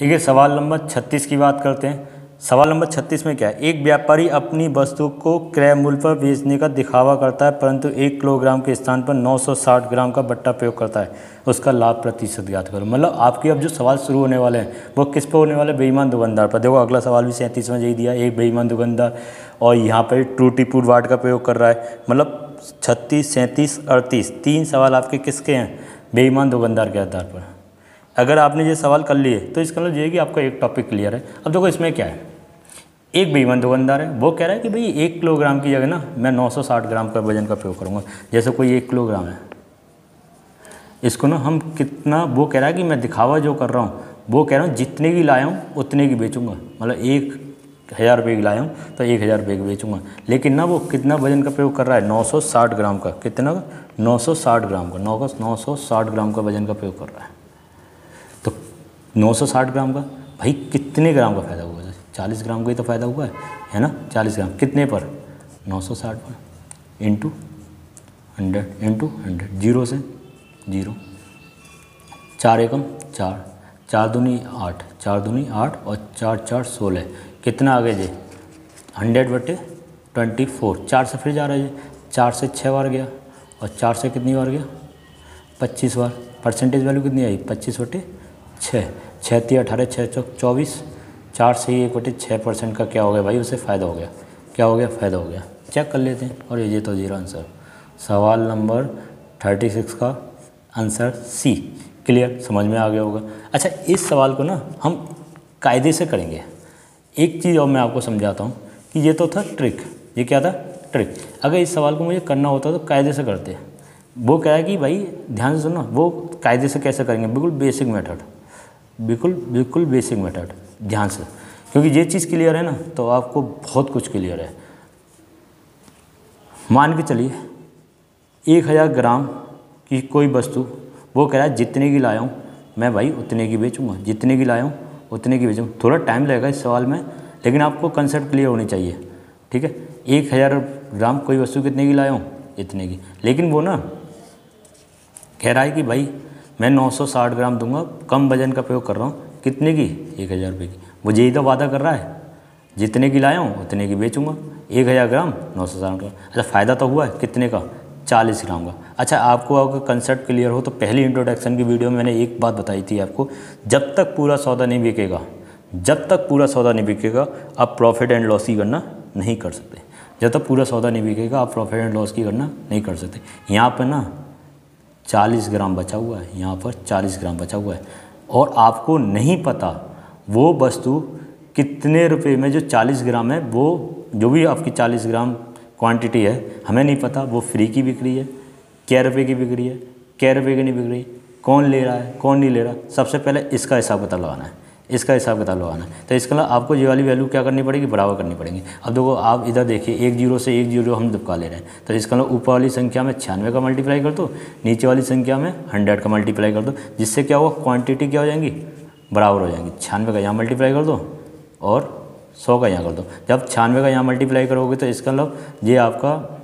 ठीक है, सवाल नंबर 36 की बात करते हैं। सवाल नंबर 36 में क्या है, एक व्यापारी अपनी वस्तु को क्रय मूल्य पर बेचने का दिखावा करता है परंतु 1 किलोग्राम के स्थान पर 960 ग्राम का बट्टा प्रयोग करता है, उसका लाभ प्रतिशत ज्ञात करो। मतलब आपके अब जो सवाल शुरू होने वाले हैं वो किस पे होने वाले, बेईमान दुकानदार पर। देखो अगला सवाल भी 37 में यही दिया, एक बेईमान दुकानदार और यहाँ पर त्रुटि पूर्वार्ड का प्रयोग कर रहा है। मतलब 36, 37, 38 तीन सवाल आपके किसके हैं, बेईमान दुकानदार के आधार पर। अगर आपने ये सवाल कर लिए तो इसका मतलब ये है कि आपका एक टॉपिक क्लियर है। अब देखो इसमें क्या है, एक बेईमान दुकानदार है, वो कह रहा है कि भाई 1 किलोग्राम की जगह ना मैं 960 ग्राम का वजन का प्रयोग करूँगा। जैसे कोई 1 किलोग्राम है, इसको ना हम कितना, वो कह रहा है कि मैं दिखावा जो कर रहा हूँ वो कह रहा हूँ जितने की लाया हूँ उतने की बेचूंगा। मतलब 1000 रुपये की लाया हूँ तो 1000 रुपये की बेचूंगा। लेकिन ना वो कितना वजन का प्रयोग कर रहा है, 960 ग्राम का। कितना का, 960 ग्राम का, 960 ग्राम का वजन का प्रयोग कर रहा है। तो 960 ग्राम का भाई कितने ग्राम का फ़ायदा हुआ, 40 ग्राम का ही तो फ़ायदा हुआ है ना। 40 ग्राम कितने पर, 960 पर, इंटू 100 इंटू 100, 0 से 0, 4 एकम 4, 4 दूनी 8, 4 दूनी 8 और 4 4 16, कितना आगे जी 100/24, 4 से फिर जा रहा है जी, 4 से 6 बार गया और 4 से कितनी बार गया, 25 बार। परसेंटेज वैल्यू कितनी आई, 25/6, 6 × 18, 6 × 24, 4 से ही 1/6% का क्या हो गया भाई, उसे फ़ायदा हो गया। क्या हो गया, फ़ायदा हो गया। चेक कर लेते हैं। और ये तो जीरो आंसर। सवाल नंबर 36 का आंसर सी। क्लियर, समझ में आ गया होगा। अच्छा, इस सवाल को ना हम कायदे से करेंगे। एक चीज़ और मैं आपको समझाता हूँ कि ये तो था ट्रिक। ये क्या था, ट्रिक। अगर इस सवाल को मुझे करना होता तो कायदे से करते। वो क्या है कि भाई ध्यान से सुनो, वो कायदे से कैसे करेंगे, बिल्कुल बेसिक मेथड, बिल्कुल बेसिक मेथड, ध्यान से। क्योंकि ये चीज़ क्लियर है ना तो आपको बहुत कुछ क्लियर है। मान के चलिए 1000 ग्राम की कोई वस्तु, वो कह रहा है जितने की लाया हूँ मैं भाई उतने की बेचूंगा, जितने की लाया हूँ उतने की बेचूंगा। थोड़ा टाइम लगेगा इस सवाल में, लेकिन आपको कंसेप्ट क्लियर होनी चाहिए। ठीक है, 1000 ग्राम कोई वस्तु कितने की लाया हूँ, इतने की। लेकिन वो ना कह रहा है कि भाई मैं 960 ग्राम दूंगा, कम वजन का प्रयोग कर रहा हूँ, कितने की, 1000 रुपये की। वो यही तो वादा कर रहा है, जितने की लाया हूँ उतने की बेचूंगा। 1000 ग्राम 960 ग्राम। अच्छा, फ़ायदा तो हुआ है कितने का, 40 ग्राम का। अच्छा, आपको अगर कंसेप्ट क्लियर हो तो पहली इंट्रोडक्शन की वीडियो में मैंने एक बात बताई थी आपको, जब तक पूरा सौदा नहीं बिकेगा, जब तक पूरा सौदा नहीं बिकेगा आप प्रॉफिट एंड लॉस की गणना नहीं कर सकते। जब तक पूरा सौदा नहीं बिकेगा आप प्रॉफिट एंड लॉस की गणना नहीं कर सकते। यहाँ पर ना 40 ग्राम बचा हुआ है, यहाँ पर 40 ग्राम बचा हुआ है, और आपको नहीं पता वो वस्तु कितने रुपए में, जो 40 ग्राम है, वो जो भी आपकी 40 ग्राम क्वांटिटी है, हमें नहीं पता वो फ्री की बिक रही है, क्या रुपये की बिक रही है, क्या रुपये की नहीं बिक रही, कौन ले रहा है कौन नहीं ले रहा। सबसे पहले इसका हिसाब किताब लगाना है, इसका हिसाब किताब लगाना है। तो इसके लिए आपको ये वाली वैल्यू क्या करनी पड़ेगी, बराबर करनी पड़ेगी। अब देखो आप इधर देखिए, 1 0 से 1 0 हम चिपका ले रहे हैं, तो इसका मतलब ऊपर वाली संख्या में 96 का मल्टीप्लाई कर दो, नीचे वाली संख्या में 100 का मल्टीप्लाई कर दो, जिससे क्या होगा, क्वांटिटी क्या हो जाएंगी, बराबर हो जाएंगी। 96 का यहाँ मल्टीप्लाई कर दो और 100 का यहाँ कर दो। जब 96 का यहाँ मल्टीप्लाई करोगे तो इसका मतलब ये आपका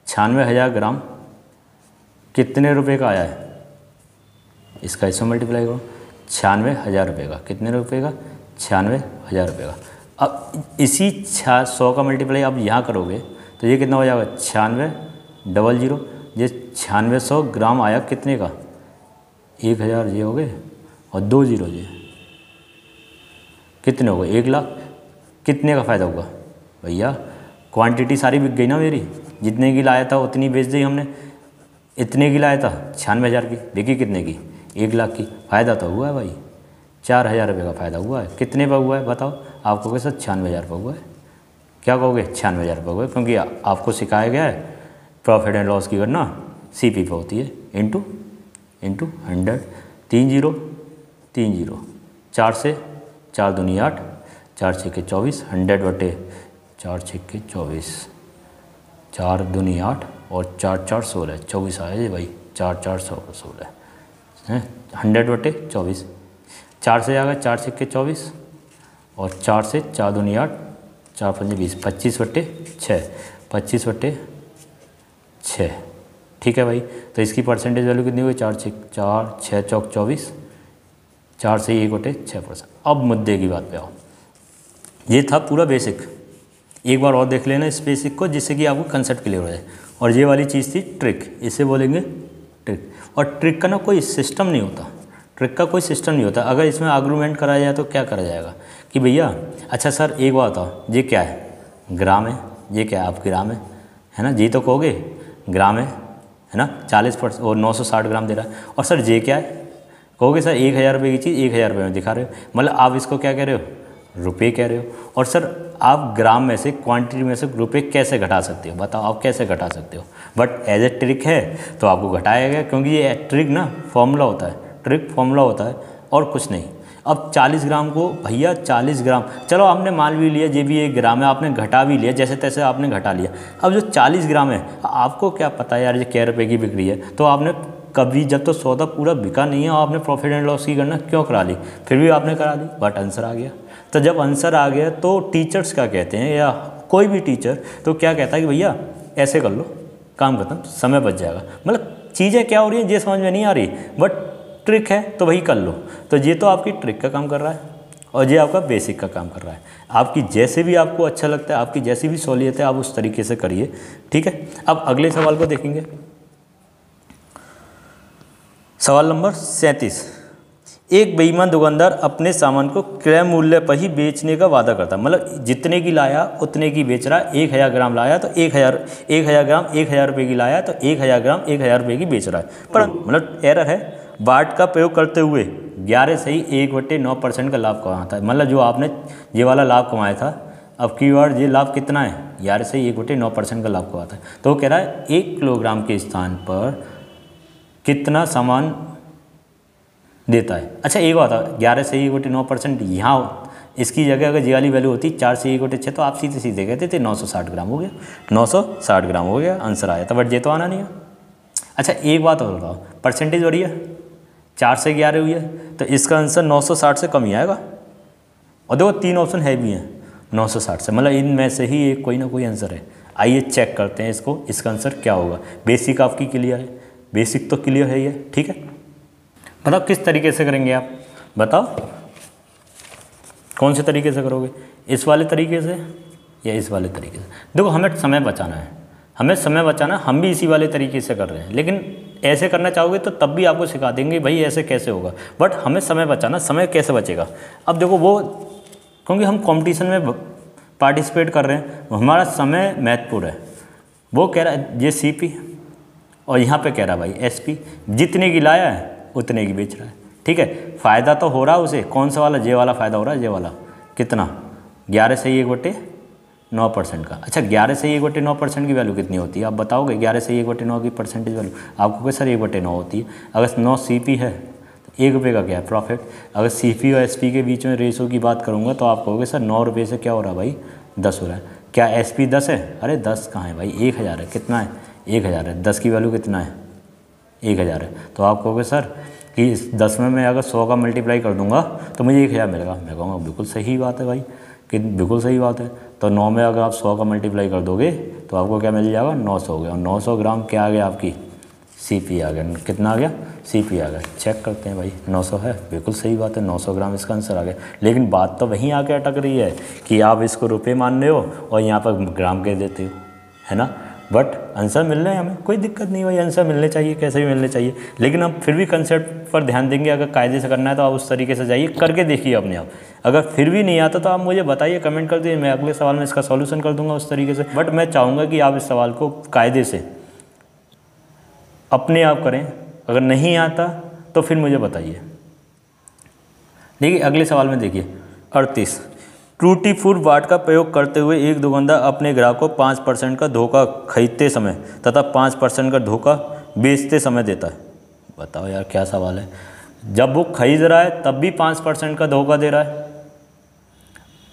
96,000 ग्राम कितने रुपए का आया है, इसका इसमें मल्टीप्लाई करो, 96,000 रुपये का। कितने रुपये का, 96,000 रुपये का। अब इसी 100 का मल्टीप्लाई आप यहाँ करोगे तो ये कितना हो जाएगा, 9600, ये 9600 ग्राम आया कितने का, 1000 ये हो गए, और 2 0 ये कितने हो गए, 1 लाख। कितने का फ़ायदा हुआ भैया, क्वांटिटी सारी बिक गई ना मेरी, जितने की लाया था उतनी बेच दी हमने। इतने की लाया था 96,000 की, बिकी कितने की, 1 लाख की। फ़ायदा तो हुआ है भाई, 4000 रुपये का फ़ायदा हुआ है। कितने पर हुआ है बताओ, आप कहोगे सर 96,000 पर हुआ है। क्या कहोगे, 96,000 पर हुआ है, क्योंकि आपको सिखाया गया है प्रॉफिट एंड लॉस की गणना CP पर होती है, इंटू 100, 3 0 3 0, 4 से 4 दूनी 8, 4 6 24, 100/4 6 24, 4 दूनी 8 और 4 4 16, 24 आया जी भाई, 4 4 16 है, 100/24। 4 से आ गया 4 6 24 और 4 से 4 दूनी 8, 4 5 20, 25/6, 25/6। ठीक है भाई, तो इसकी परसेंटेज वैल्यू कितनी हुई, 4 6 4 6 चौक 24, 4 से 1/6%। अब मुद्दे की बात पे आओ। ये था पूरा बेसिक, एक बार और देख लेना इस बेसिक को जिससे कि आपको कंसेप्ट क्लियर हो जाए। और ये वाली चीज़ थी ट्रिक, इसे बोलेंगे ट्रिक। और ट्रिक का ना कोई सिस्टम नहीं होता, ट्रिक का कोई सिस्टम नहीं होता। अगर इसमें आर्गूमेंट कराया जाए तो क्या करा जाएगा कि भैया अच्छा सर एक बात बताओ, ये क्या है, ग्राम है, ये क्या है, आप ग्राम है ना, जी तो कहोगे ग्राम है ना, 40% और 960 ग्राम दे रहा है। और सर ये क्या है, कहोगे सर 1000 रुपये की चीज़ 1000 रुपये में दिखा रहे हो, मतलब आप इसको क्या कह रहे हो, रुपये कह रहे हो। और सर आप ग्राम में से क्वांटिटी में से रुपये कैसे घटा सकते हो, बताओ आप कैसे घटा सकते हो। बट एज ए ट्रिक है तो आपको घटाया गया, क्योंकि ये ट्रिक ना फॉर्मूला होता है, ट्रिक फॉर्मूला होता है और कुछ नहीं। अब 40 ग्राम को भैया 40 ग्राम, चलो आपने मान भी लिया ये भी 1 ग्राम है, आपने घटा भी लिया, जैसे तैसे आपने घटा लिया। अब जो 40 ग्राम है आपको क्या पता है यार ये क्या रुपये की बिक रही है, तो आपने कभी जब तो सौदा पूरा बिका नहीं है आपने प्रॉफिट एंड लॉस की गणना क्यों करा ली, फिर भी आपने करा ली, बट आंसर आ गया। तो जब आंसर आ गया तो टीचर्स क्या कहते हैं, या कोई भी टीचर तो क्या कहता है कि भैया ऐसे कर लो, काम खत्म, समय बच जाएगा। मतलब चीज़ें क्या हो रही हैं ये समझ में नहीं आ रही, बट ट्रिक है तो वही कर लो। तो ये तो आपकी ट्रिक का काम कर रहा है और ये आपका बेसिक का काम कर रहा है। आपकी जैसे भी आपको अच्छा लगता है, आपकी जैसी भी सहूलियत है आप उस तरीके से करिए, ठीक है। अब अगले सवाल को देखेंगे, सवाल नंबर 37। एक बेईमान दुकानदार अपने सामान को क्रय मूल्य पर ही बेचने का वादा करता है, मतलब जितने की लाया उतने की बेच रहा है। 1000 ग्राम लाया तो 1000 ग्राम 1000 रुपये की लाया तो 1000 ग्राम 1000 रुपये की बेच रहा है, पर मतलब एरर है। बाट का प्रयोग करते हुए 11 से ही 1/9% का लाभ कमाता है, मतलब जो आपने ये वाला लाभ कमाया था, अब की बार ये लाभ कितना है, 11 से 1/9% का लाभ कमाता है। तो वो कह रहा है 1 किलोग्राम के स्थान पर कितना सामान देता है। अच्छा एक बात है, 11 से 1/9% यहाँ इसकी जगह अगर जी वाली वैल्यू होती 4 से 1/6 तो आप सीधे सीधे कहते थे 960 ग्राम हो गया, 960 ग्राम हो गया, आंसर आया था। बट ये तो आना नहीं है। अच्छा एक बात और बताओ, परसेंटेज हो रही है 4 से 11 हुई है तो इसका आंसर 960 से कम ही आएगा। और देखो 3 ऑप्शन है भी हैं 960 से, मतलब इनमें से ही एक कोई ना कोई आंसर है। आइए चेक करते हैं इसको, इसका आंसर क्या होगा। बेसिक आपकी क्लियर है, बेसिक तो क्लियर है ये, ठीक है। बताओ किस तरीके से करेंगे आप, बताओ कौन से तरीके से करोगे, इस वाले तरीके से या इस वाले तरीके से। देखो हमें समय बचाना है, हमें समय बचाना, हम भी इसी वाले तरीके से कर रहे हैं, लेकिन ऐसे करना चाहोगे तो तब भी आपको सिखा देंगे भाई ऐसे कैसे होगा, बट हमें समय बचाना। समय कैसे बचेगा, अब देखो वो क्योंकि हम कंपटीशन में पार्टिसिपेट कर रहे हैं, हमारा समय महत्वपूर्ण है। वो कह रहा है ये CP और यहाँ पे कह रहा है भाई SP, जितने की लाया है उतने की बेच रहा है, ठीक है। फ़ायदा तो हो रहा है उसे, कौन सा वाला, ये वाला फ़ायदा हो रहा है, ये वाला कितना, 11 से 1/9% का। अच्छा 11 से 1/9% की वैल्यू कितनी होती है आप बताओगे, 11 से 1/9 की परसेंटेज वैल्यू आपको क्या सर 1/9 होती है। अगर 9 CP है तो 1 रुपये का क्या है प्रॉफिट। अगर CP और SP के बीच में रेशो की बात करूँगा तो आप कहोगे सर 9 रुपये से क्या हो रहा है भाई 10 हो रहा है। क्या SP 10 है, अरे 10 कहाँ है भाई, 1000 है, कितना है 1000 है, 10 की वैल्यू कितना है 1000 है। तो आप कहोगे सर कि इस 10 में मैं अगर 100 का मल्टीप्लाई कर दूंगा तो मुझे 1000 मिलेगा। मैं कहूँगा बिल्कुल सही बात है भाई, कि बिल्कुल सही बात है। तो 9 में अगर आप 100 का मल्टीप्लाई कर दोगे तो आपको क्या मिल जाएगा 900 हो गया, और 900 ग्राम क्या आ गया आपकी CP आ गया, कितना आ गया CP आ गया। चेक करते हैं भाई 900 है, बिल्कुल सही बात है, 900 ग्राम इसका आंसर आ गया। लेकिन बात तो वहीं आके अटक रही है कि आप इसको रुपये मान रहे हो और यहाँ पर ग्राम कह देते हो, है ना। बट आंसर मिल रहे हैं, हमें कोई दिक्कत नहीं भाई, आंसर मिलने चाहिए, कैसे भी मिलने चाहिए। लेकिन हम फिर भी कंसेप्ट पर ध्यान देंगे। अगर कायदे से करना है तो आप उस तरीके से जाइए, करके देखिए अपने आप। अगर फिर भी नहीं आता तो आप मुझे बताइए, कमेंट कर दीजिए, मैं अगले सवाल में इसका सॉल्यूशन कर दूंगा उस तरीके से। बट मैं चाहूँगा कि आप इस सवाल को कायदे से अपने आप करें, अगर नहीं आता तो फिर मुझे बताइए। देखिए अगले सवाल में देखिए 38, टूटी फ्रूट बाट का प्रयोग करते हुए एक दुकानदार अपने ग्राहक को 5% का धोखा खरीदते समय तथा 5% का धोखा बेचते समय देता है। बताओ यार क्या सवाल है, जब वो खरीद रहा है तब भी 5% का धोखा दे रहा है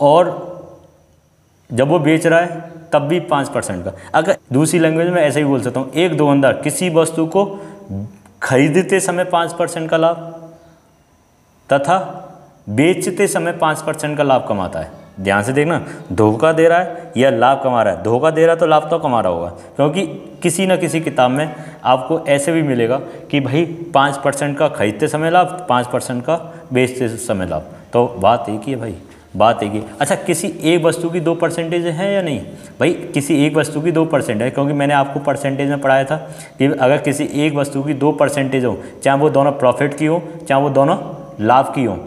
और जब वो बेच रहा है तब भी 5% का। अगर दूसरी लैंग्वेज में ऐसे ही बोल सकता हूँ, एक दुकानदार किसी वस्तु को खरीदते समय 5% का लाभ तथा बेचते समय 5% का लाभ कमाता है। ध्यान से देखना, धोखा दे रहा है या लाभ कमा रहा है। धोखा दे रहा है तो लाभ तो कमा रहा होगा, क्योंकि किसी न किसी किताब में आपको ऐसे भी मिलेगा कि भाई 5% का खरीदते समय लाभ, 5% का बेचते समय लाभ। तो बात एक ही है भाई, बात एक ही। अच्छा, किसी एक वस्तु की 2% है या नहीं भाई? किसी एक वस्तु की 2% है, क्योंकि मैंने आपको परसेंटेज में पढ़ाया था कि अगर किसी एक वस्तु की 2% हो, चाहे वो दोनों प्रॉफिट की हो, चाहे वो दोनों लाभ की हो,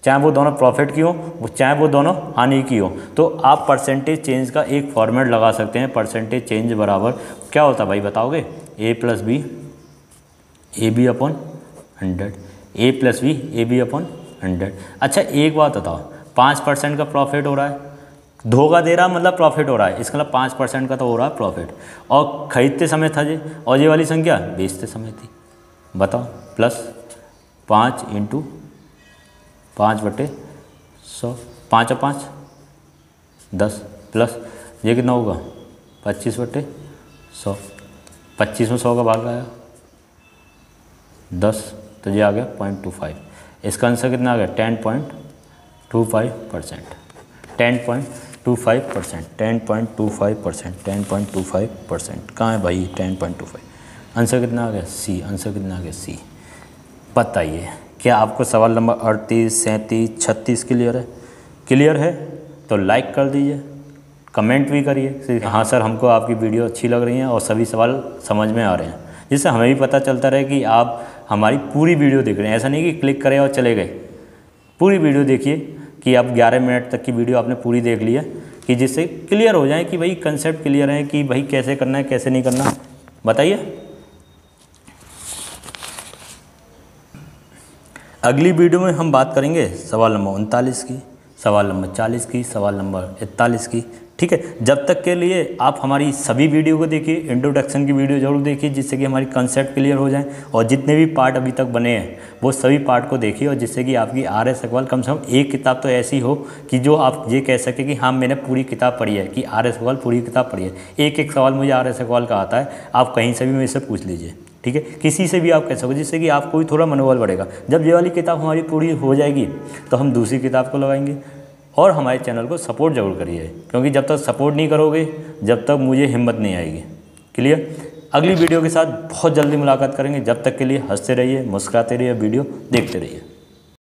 चाहे वो दोनों प्रॉफिट की हो, चाहे वो दोनों हानि की हो, तो आप परसेंटेज चेंज का एक फॉर्मेट लगा सकते हैं। परसेंटेज चेंज बराबर क्या होता है भाई, बताओगे? A plus B A B upon 100, A plus B A B upon 100। अच्छा, एक बात बताओ, 5% का प्रॉफिट हो रहा है, धोखा दे रहा मतलब प्रॉफिट हो रहा है, इसका मतलब 5% का तो हो रहा है प्रॉफिट, और खरीदते समय था जी, और ये वाली संख्या बेचते समय थी। बताओ, प्लस 5 × 5/100, 5 और 5 10, प्लस ये कितना होगा 25/100, 25 में 100 का भाग आया 10, तो ये आ गया 0.25। इसका आंसर कितना आ गया 10.25%, 10.25%, 10.25%, 10.25%। कहाँ है भाई 10.25? आंसर कितना आ गया सी, आंसर कितना आ गया सी। बताइए, क्या आपको सवाल नंबर 38, 37, 36 क्लियर है? क्लियर है तो लाइक कर दीजिए, कमेंट भी करिए हाँ सर हमको आपकी वीडियो अच्छी लग रही है और सभी सवाल समझ में आ रहे हैं, जिससे हमें भी पता चलता रहे कि आप हमारी पूरी वीडियो देख रहे हैं। ऐसा नहीं कि क्लिक करें और चले गए, पूरी वीडियो देखिए कि आप 11 मिनट तक की वीडियो आपने पूरी देख ली है, कि जिससे क्लियर हो जाए कि भाई कंसेप्ट क्लियर है कि भाई कैसे करना है कैसे नहीं करना। बताइए, अगली वीडियो में हम बात करेंगे सवाल नंबर 39 की, सवाल नंबर 40 की, सवाल नंबर 41 की। ठीक है, जब तक के लिए आप हमारी सभी वीडियो को देखिए, इंट्रोडक्शन की वीडियो जरूर देखिए, जिससे कि हमारी कंसेप्ट क्लियर हो जाए, और जितने भी पार्ट अभी तक बने हैं वो सभी पार्ट को देखिए, और जिससे कि आपकी RS अग्रवाल कम से कम एक किताब तो ऐसी हो कि जो आप ये कह सके कि हाँ मैंने पूरी किताब पढ़ी है, कि RS अग्रवाल पूरी किताब पढ़ी है। एक एक सवाल मुझे RS अग्रवाल का आता है, आप कहीं से भी मेरे से पूछ लीजिए। ठीक है, किसी से भी आप कह सको, जिससे कि आपको भी थोड़ा मनोबल बढ़ेगा। जब ये वाली किताब हमारी पूरी हो जाएगी तो हम दूसरी किताब को लगाएंगे। और हमारे चैनल को सपोर्ट ज़रूर करिए, क्योंकि जब तक सपोर्ट नहीं करोगे जब तक मुझे हिम्मत नहीं आएगी। क्लियर? अगली वीडियो के साथ बहुत जल्दी मुलाकात करेंगे, जब तक के लिए हंसते रहिए, मुस्कुराते रहिए, वीडियो देखते रहिए।